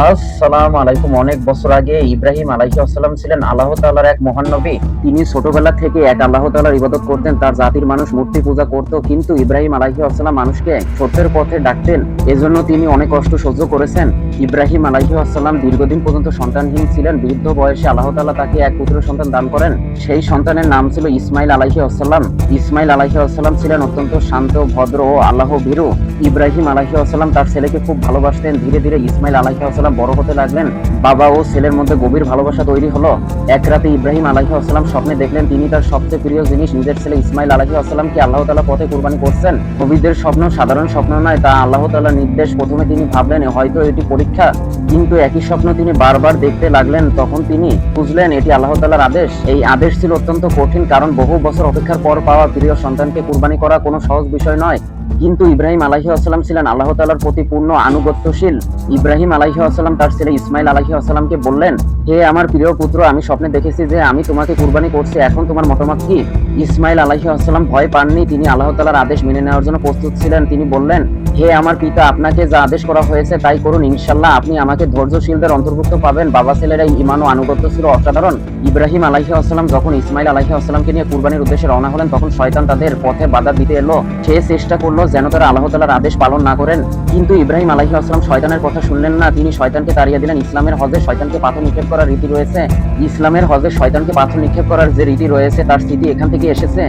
আসসালামু আলাইকুম। অনেক বছর আগে ইব্রাহিম আলাইহিস সালাম ছিলেন আল্লাহ তাআলার এক মহান নবী। তিনি ছোটবেলা থেকে এক আল্লাহ তাআলার ইবাদত করতেন। তার জাতির মানুষ মূর্তি পূজা করত, কিন্তু ইব্রাহিম আলাইহিস সালাম মানুষকে সত্যের পথে ডাকতেন। এজন্য তিনি অনেক কষ্ট সহ্য করেছেন। ইব্রাহিম আলাইহিস সালাম দীর্ঘদিন পর্যন্ত সন্তানহীন ছিলেন। বৃদ্ধ বয়সে আল্লাহ তাআলা তাকে এক পুত্র সন্তান দান করেন। সেই সন্তানের নাম ছিল ইসমাইল আলাইহিস সালাম। ইসমাইল আলাইহিস সালাম ছিলেন অত্যন্ত শান্ত, ভদ্র ও আল্লাহ ভীরু। ইব্রাহিম আলাইহিস সালাম তার ছেলেকে খুব ভালোবাসতেন। ধীরে ধীরে ইসমাইল আলাইহিস সালাম বড় হতে লাগলেন। বাবা ও ছেলের মধ্যে গভীর ভালোবাসা তৈরি হলো। এক রাতে ইব্রাহিম আলাইহিস সালাম স্বপ্নে দেখলেন তিনি তার সবচেয়ে প্রিয় জিনিস নিজের ছেলে ইসমাইল আলাইহিস সালামকে আল্লাহ তাআলা পথে কুরবানি করছেন। নবীদের স্বপ্ন সাধারণ স্বপ্ন নয়, তা আল্লাহ তাআলার নির্দেশ। প্রথমে তিনি ভাবলেন হয়তো এটি পরীক্ষা, কিন্তু একই স্বপ্ন তিনি বারবার দেখতে লাগলেন। তখন তিনি বুঝলেন এটি আল্লাহ তাআলার আদেশ। এই আদেশ ছিল অত্যন্ত কঠিন, কারণ বহু বছর অপেক্ষার পর পাওয়া প্রিয় সন্তানকে কুরবানি করা কোনো সহজ বিষয় নয়। কিন্তু ইব্রাহিম আলাইহিস সালাম ছিলেন আল্লাহ তাআলার প্রতি পূর্ণ আনুগত্যশীল। ইব্রাহিম আলাইহিস সালাম তার ছেলে ইসমাইল আলাইহিস সালামকে বললেন, হে আমার প্রিয় পুত্র, আমি স্বপ্নে দেখেছি যে আমি তোমাকে কুরবানি করছি, এখন তোমার মতামত কি? ইসমাইল আলাইহিস সালাম ভয় পাননি। তিনি আল্লাহ তাআলার আদেশ মেনে নেওয়ার জন্য প্রস্তুত ছিলেন। তিনি বললেন, হে আমার পিতা, আপনাকে যা আদেশ করা হয়েছে তাই করুন। ইনশাআল্লাহ আপনি আমাকে ধৈর্যশীলদের অন্তর্ভুক্ত পাবেন। বাবা ছেলেরা ঈমান ও আনুগত্য ছিল অসাধারণ। ইব্রাহিম আলাইহিস সালাম যখন ইসমাইল আলাইহিস সালামকে নিয়ে কুরবানির উদ্দেশ্যে রওনা হলেন, তখন শয়তান তাদের পথে বাধা দিতে এলো। সে চেষ্টা করলো যেন তারা আল্লাহ তাআলার আদেশ পালন না করেন, কিন্তু ইব্রাহিম আলাইহিস সালাম শয়তানের কথা শুনলেন না। তিনি শয়তানকে তাড়িয়ে দিলেন। ইসলামের হজে শয়তানকে পাথর নিক্ষেপ করার রীতি রয়েছে। ইসলামের হজে শয়তানকে পাথর নিক্ষেপ করার যে রীতি রয়েছে তার স্মৃতি এখান থেকে এসেছে।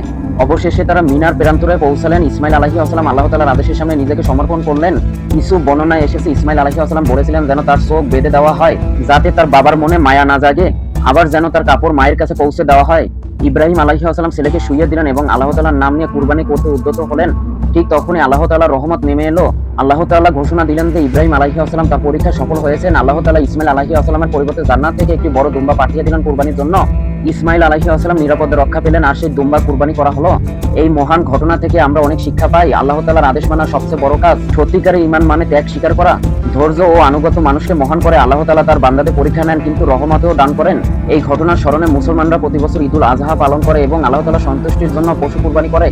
অবশেষে তারা মিনার প্রান্তরে পৌঁছালেন। ইসমাইল আলাইহিস সালাম আল্লাহ তাআলার আদেশের সামনে নিজেকে সমর্পণ করলেন। কিছু বর্ণনায় এসেছে ইসমাইল আলাইহিস সালাম বলেছিলেন যেন তার চোখ বেঁধে দেওয়া হয়, যাতে তার বাবার মনে মায়া না জাগে, আবার যেন তার কাপড় মায়ের কাছে পৌঁছে দেওয়া হয়। ইব্রাহিম আলাইহিস সালাম ছেলেকে শুইয়ে দিলেন এবং আল্লাহ তাআলার নাম নিয়ে কুরবানি করতে উদ্যত হলেন। ঠিক তখনই আল্লাহ তাআলার রহমত নেমে এলো। আল্লাহ তাআলা ঘোষণা দিলেন যে ইব্রাহিম আলাইহিস সালাম তার পরীক্ষা সফল হয়েছেন। আল্লাহ তাআলা ইসমাইল আলাইহিস সালামের পরিবর্তে জান্নাত থেকে একটি বড় দুম্বা পাঠিয়ে দিলেন কুরবানির জন্য। ইসমাইল আলাইহিস সালাম নিরাপদে রক্ষা পেলেন আর সেই দুম্বা কুরবানি করা হলো। এই মহান ঘটনা থেকে আমরা অনেক শিক্ষা পাই। আল্লাহ তাআলার আদেশ মানা সবচেয়ে বড় কাজ। সত্যিকারের ঈমান মানে ত্যাগ স্বীকার করা, ধৈর্য ও আনুগত্য মানুষকে মহান করে। আল্লাহ তাআলা তার বান্দাদের পরীক্ষা নেন, কিন্তু রহমতেও দান করেন। এই ঘটনার স্মরণে মুসলমানরা প্রতি বছর ঈদুল আজহা পালন করে এবং আল্লাহ তাআলার সন্তুষ্টির জন্য পশু কুরবানি করে।